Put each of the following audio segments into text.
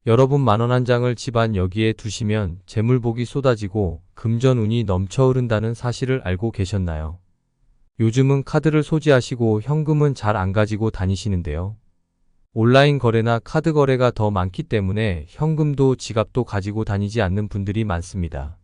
여러분 10,000원 한 장을 집안 여기에 두시면 재물복이 쏟아지고 금전운이 넘쳐 흐른다는 사실을 알고 계셨나요? 요즘은 카드를 소지하시고 현금은 잘 안 가지고 다니시는데요. 온라인 거래나 카드 거래가 더 많기 때문에 현금도 지갑도 가지고 다니지 않는 분들이 많습니다.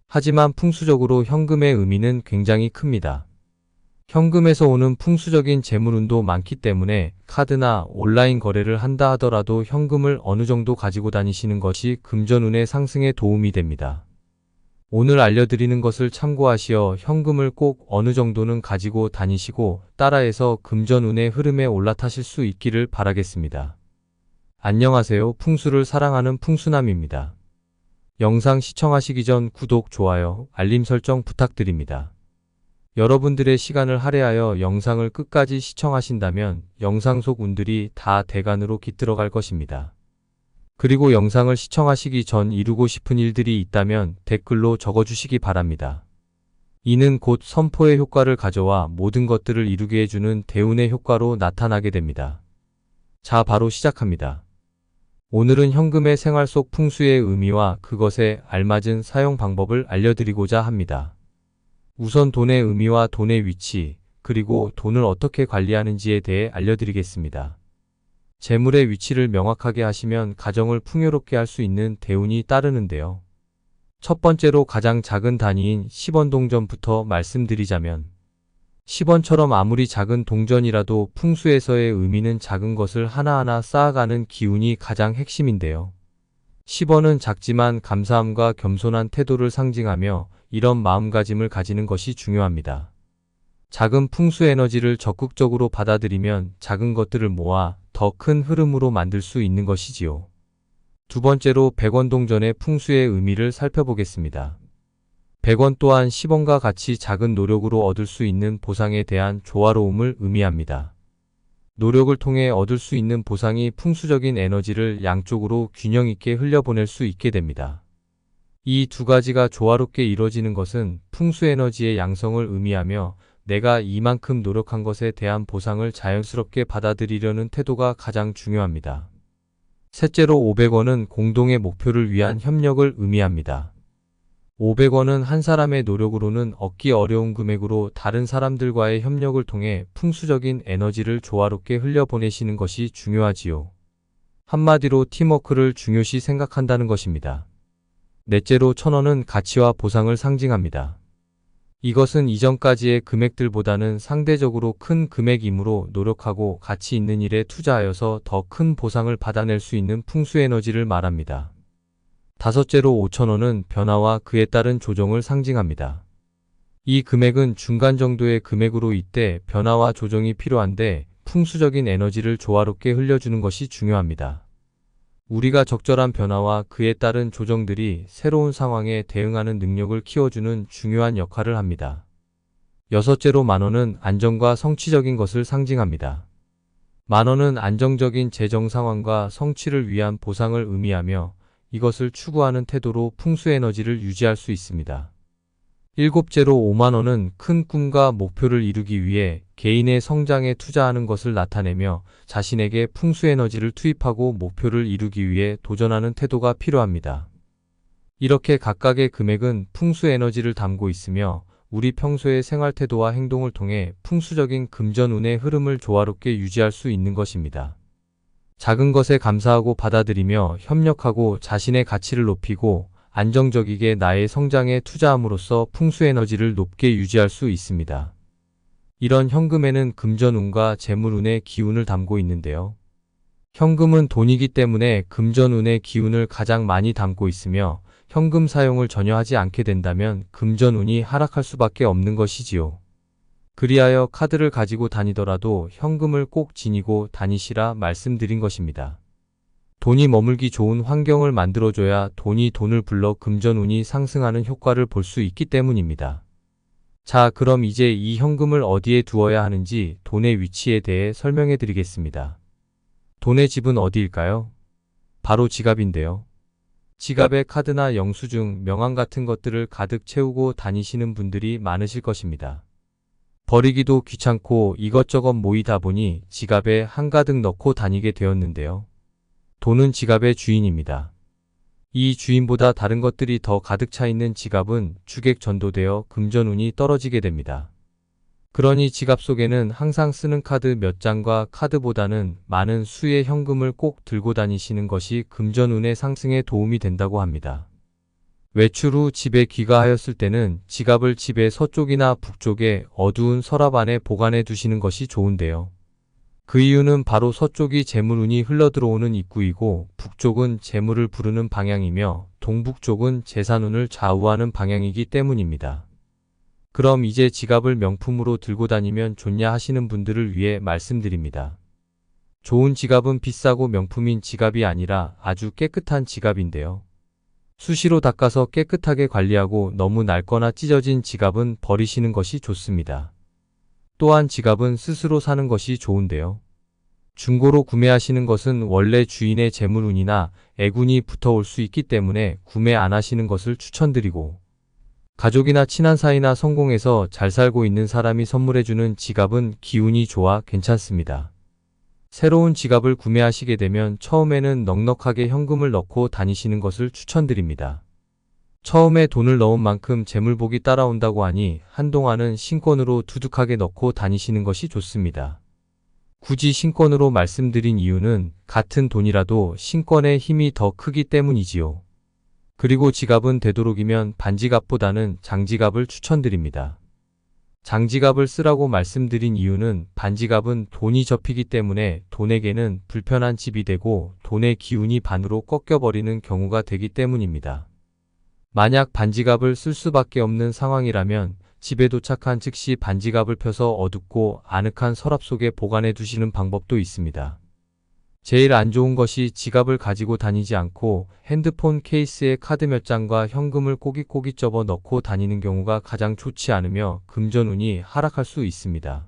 하지만 풍수적으로 현금의 의미는 굉장히 큽니다. 현금에서 오는 풍수적인 재물운도 많기 때문에 카드나 온라인 거래를 한다 하더라도 현금을 어느 정도 가지고 다니시는 것이 금전운의 상승에 도움이 됩니다. 오늘 알려드리는 것을 참고하시어 현금을 꼭 어느 정도는 가지고 다니시고 따라해서 금전운의 흐름에 올라타실 수 있기를 바라겠습니다. 안녕하세요. 풍수를 사랑하는 풍수남입니다. 영상 시청하시기 전 구독, 좋아요, 알림 설정 부탁드립니다. 여러분들의 시간을 할애하여 영상을 끝까지 시청하신다면 영상 속 운들이 다 대간으로 깃들어갈 것입니다. 그리고 영상을 시청하시기 전 이루고 싶은 일들이 있다면 댓글로 적어주시기 바랍니다. 이는 곧 선포의 효과를 가져와 모든 것들을 이루게 해주는 대운의 효과로 나타나게 됩니다. 자, 바로 시작합니다. 오늘은 현금의 생활 속 풍수의 의미와 그것에 알맞은 사용 방법을 알려드리고자 합니다. 우선 돈의 의미와 돈의 위치, 그리고 돈을 어떻게 관리하는지에 대해 알려드리겠습니다. 재물의 위치를 명확하게 하시면 가정을 풍요롭게 할 수 있는 대운이 따르는데요. 첫 번째로 가장 작은 단위인 10원 동전부터 말씀드리자면 10원처럼 아무리 작은 동전이라도 풍수에서의 의미는 작은 것을 하나하나 쌓아가는 기운이 가장 핵심인데요. 10원은 작지만 감사함과 겸손한 태도를 상징하며 이런 마음가짐을 가지는 것이 중요합니다. 작은 풍수 에너지를 적극적으로 받아들이면 작은 것들을 모아 더 큰 흐름으로 만들 수 있는 것이지요. 두 번째로 100원 동전의 풍수의 의미를 살펴보겠습니다. 100원 또한 10원과 같이 작은 노력으로 얻을 수 있는 보상에 대한 조화로움을 의미합니다. 노력을 통해 얻을 수 있는 보상이 풍수적인 에너지를 양쪽으로 균형 있게 흘려보낼 수 있게 됩니다. 이 두 가지가 조화롭게 이루어지는 것은 풍수 에너지의 양성을 의미하며 내가 이만큼 노력한 것에 대한 보상을 자연스럽게 받아들이려는 태도가 가장 중요합니다. 셋째로 500원은 공동의 목표를 위한 협력을 의미합니다. 500원은 한 사람의 노력으로는 얻기 어려운 금액으로 다른 사람들과의 협력을 통해 풍수적인 에너지를 조화롭게 흘려보내시는 것이 중요하지요. 한마디로 팀워크를 중요시 생각한다는 것입니다. 넷째로 1000원은 가치와 보상을 상징합니다. 이것은 이전까지의 금액들보다는 상대적으로 큰 금액이므로 노력하고 가치 있는 일에 투자하여서 더 큰 보상을 받아낼 수 있는 풍수 에너지를 말합니다. 다섯째로 5,000원은 변화와 그에 따른 조정을 상징합니다. 이 금액은 중간 정도의 금액으로 이때 변화와 조정이 필요한데 풍수적인 에너지를 조화롭게 흘려주는 것이 중요합니다. 우리가 적절한 변화와 그에 따른 조정들이 새로운 상황에 대응하는 능력을 키워주는 중요한 역할을 합니다. 여섯째로 10,000원은 안정과 성취적인 것을 상징합니다. 10,000원은 안정적인 재정 상황과 성취를 위한 보상을 의미하며 이것을 추구하는 태도로 풍수 에너지를 유지할 수 있습니다. 일곱째로 50,000원은 큰 꿈과 목표를 이루기 위해 개인의 성장에 투자하는 것을 나타내며 자신에게 풍수 에너지를 투입하고 목표를 이루기 위해 도전하는 태도가 필요합니다. 이렇게 각각의 금액은 풍수 에너지를 담고 있으며 우리 평소의 생활 태도와 행동을 통해 풍수적인 금전운의 흐름을 조화롭게 유지할 수 있는 것입니다. 작은 것에 감사하고 받아들이며 협력하고 자신의 가치를 높이고 안정적이게 나의 성장에 투자함으로써 풍수 에너지를 높게 유지할 수 있습니다. 이런 현금에는 금전운과 재물운의 기운을 담고 있는데요. 현금은 돈이기 때문에 금전운의 기운을 가장 많이 담고 있으며 현금 사용을 전혀 하지 않게 된다면 금전운이 하락할 수밖에 없는 것이지요. 그리하여 카드를 가지고 다니더라도 현금을 꼭 지니고 다니시라 말씀드린 것입니다. 돈이 머물기 좋은 환경을 만들어줘야 돈이 돈을 불러 금전운이 상승하는 효과를 볼 수 있기 때문입니다. 자, 그럼 이제 이 현금을 어디에 두어야 하는지 돈의 위치에 대해 설명해 드리겠습니다. 돈의 집은 어디일까요? 바로 지갑인데요. 지갑에 카드나 영수증, 명함 같은 것들을 가득 채우고 다니시는 분들이 많으실 것입니다. 버리기도 귀찮고 이것저것 모이다 보니 지갑에 한가득 넣고 다니게 되었는데요. 돈은 지갑의 주인입니다. 이 주인보다 다른 것들이 더 가득 차 있는 지갑은 주객 전도되어 금전운이 떨어지게 됩니다. 그러니 지갑 속에는 항상 쓰는 카드 몇 장과 카드보다는 많은 수의 현금을 꼭 들고 다니시는 것이 금전운의 상승에 도움이 된다고 합니다. 외출 후 집에 귀가하였을 때는 지갑을 집의 서쪽이나 북쪽에 어두운 서랍 안에 보관해 두시는 것이 좋은데요. 그 이유는 바로 서쪽이 재물운이 흘러들어오는 입구이고 북쪽은 재물을 부르는 방향이며 동북쪽은 재산운을 좌우하는 방향이기 때문입니다. 그럼 이제 지갑을 명품으로 들고 다니면 좋냐 하시는 분들을 위해 말씀드립니다. 좋은 지갑은 비싸고 명품인 지갑이 아니라 아주 깨끗한 지갑인데요. 수시로 닦아서 깨끗하게 관리하고 너무 낡거나 찢어진 지갑은 버리시는 것이 좋습니다. 또한 지갑은 스스로 사는 것이 좋은데요. 중고로 구매하시는 것은 원래 주인의 재물운이나 애군이 붙어올 수 있기 때문에 구매 안 하시는 것을 추천드리고, 가족이나 친한 사이나 성공해서 잘 살고 있는 사람이 선물해주는 지갑은 기운이 좋아 괜찮습니다. 새로운 지갑을 구매하시게 되면 처음에는 넉넉하게 현금을 넣고 다니시는 것을 추천드립니다. 처음에 돈을 넣은 만큼 재물복이 따라온다고 하니 한동안은 신권으로 두둑하게 넣고 다니시는 것이 좋습니다. 굳이 신권으로 말씀드린 이유는 같은 돈이라도 신권의 힘이 더 크기 때문이지요. 그리고 지갑은 되도록이면 반지갑보다는 장지갑을 추천드립니다. 장지갑을 쓰라고 말씀드린 이유는 반지갑은 돈이 접히기 때문에 돈에게는 불편한 집이 되고 돈의 기운이 반으로 꺾여버리는 경우가 되기 때문입니다. 만약 반지갑을 쓸 수밖에 없는 상황이라면 집에 도착한 즉시 반지갑을 펴서 어둡고 아늑한 서랍 속에 보관해 두시는 방법도 있습니다. 제일 안 좋은 것이 지갑을 가지고 다니지 않고 핸드폰 케이스에 카드 몇 장과 현금을 꼬깃꼬깃 접어 넣고 다니는 경우가 가장 좋지 않으며 금전운이 하락할 수 있습니다.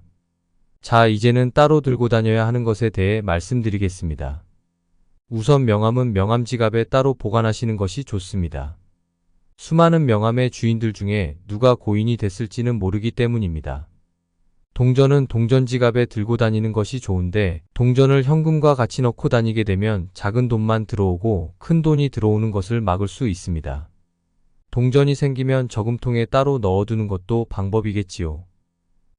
자, 이제는 따로 들고 다녀야 하는 것에 대해 말씀드리겠습니다. 우선 명함은 명함 지갑에 따로 보관하시는 것이 좋습니다. 수많은 명함의 주인들 중에 누가 고인이 됐을지는 모르기 때문입니다. 동전은 동전 지갑에 들고 다니는 것이 좋은데 동전을 현금과 같이 넣고 다니게 되면 작은 돈만 들어오고 큰 돈이 들어오는 것을 막을 수 있습니다. 동전이 생기면 저금통에 따로 넣어두는 것도 방법이겠지요.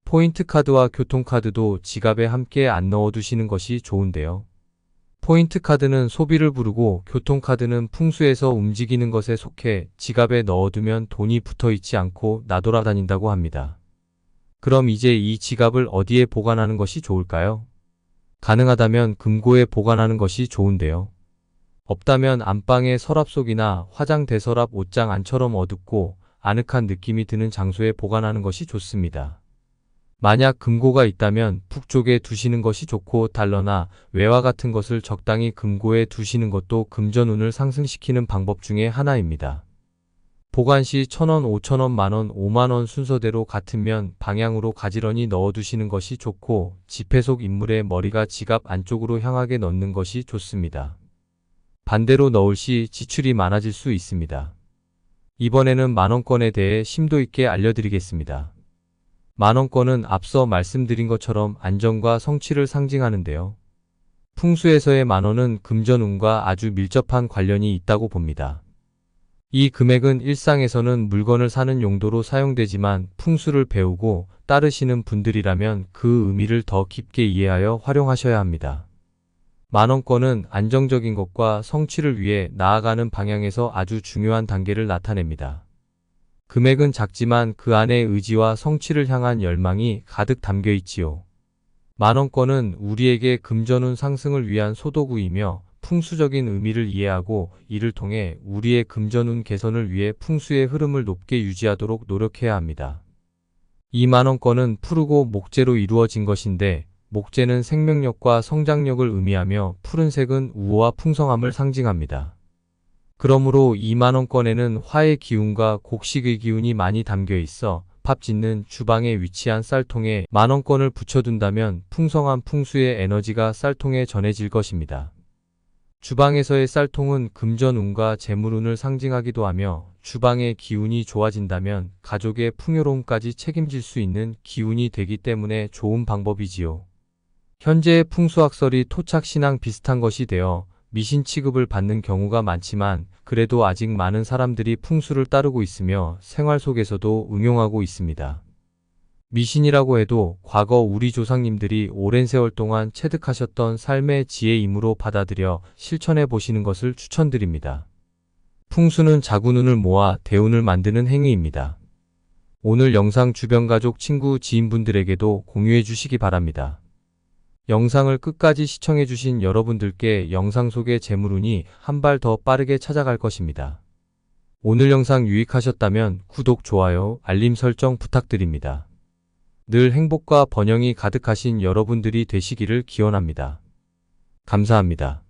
포인트 카드와 교통카드도 지갑에 함께 안 넣어두시는 것이 좋은데요. 포인트 카드는 소비를 부르고 교통카드는 풍수에서 움직이는 것에 속해 지갑에 넣어두면 돈이 붙어있지 않고 나돌아다닌다고 합니다. 그럼 이제 이 지갑을 어디에 보관하는 것이 좋을까요? 가능하다면 금고에 보관하는 것이 좋은데요. 없다면 안방의 서랍 속이나 화장 대서랍 옷장 안처럼 어둡고 아늑한 느낌이 드는 장소에 보관하는 것이 좋습니다. 만약 금고가 있다면 북쪽에 두시는 것이 좋고 달러나 외화 같은 것을 적당히 금고에 두시는 것도 금전운을 상승시키는 방법 중에 하나입니다. 보관 시 1,000원, 5,000원, 만원, 5만원 순서대로 같은 면 방향으로 가지런히 넣어두시는 것이 좋고 지폐 속 인물의 머리가 지갑 안쪽으로 향하게 넣는 것이 좋습니다. 반대로 넣을 시 지출이 많아질 수 있습니다. 이번에는 만원권에 대해 심도 있게 알려드리겠습니다. 만원권은 앞서 말씀드린 것처럼 안정과 성취를 상징하는데요. 풍수에서의 만원은 금전운과 아주 밀접한 관련이 있다고 봅니다. 이 금액은 일상에서는 물건을 사는 용도로 사용되지만 풍수를 배우고 따르시는 분들이라면 그 의미를 더 깊게 이해하여 활용하셔야 합니다. 만원권은 안정적인 것과 성취를 위해 나아가는 방향에서 아주 중요한 단계를 나타냅니다. 금액은 작지만 그 안에 의지와 성취를 향한 열망이 가득 담겨 있지요. 만원권은 우리에게 금전운 상승을 위한 소도구이며 풍수적인 의미를 이해하고 이를 통해 우리의 금전운 개선을 위해 풍수의 흐름을 높게 유지하도록 노력해야 합니다. 이 만원권은 푸르고 목재로 이루어진 것인데 목재는 생명력과 성장력을 의미하며 푸른색은 우호와 풍성함을 상징합니다. 그러므로 이 만원권에는 화의 기운과 곡식의 기운이 많이 담겨 있어 밥 짓는 주방에 위치한 쌀통에 만원권을 붙여둔다면 풍성한 풍수의 에너지가 쌀통에 전해질 것입니다. 주방에서의 쌀통은 금전운과 재물운을 상징하기도 하며 주방의 기운이 좋아진다면 가족의 풍요로움까지 책임질 수 있는 기운이 되기 때문에 좋은 방법이지요. 현재의 풍수학설이 토착신앙 비슷한 것이 되어 미신 취급을 받는 경우가 많지만 그래도 아직 많은 사람들이 풍수를 따르고 있으며 생활 속에서도 응용하고 있습니다. 미신이라고 해도 과거 우리 조상님들이 오랜 세월 동안 체득하셨던 삶의 지혜임으로 받아들여 실천해 보시는 것을 추천드립니다. 풍수는 자구눈을 모아 대운을 만드는 행위입니다. 오늘 영상 주변 가족, 친구, 지인분들에게도 공유해 주시기 바랍니다. 영상을 끝까지 시청해 주신 여러분들께 영상 속의 재물운이 한 발 더 빠르게 찾아갈 것입니다. 오늘 영상 유익하셨다면 구독, 좋아요, 알림 설정 부탁드립니다. 늘 행복과 번영이 가득하신 여러분들이 되시기를 기원합니다. 감사합니다.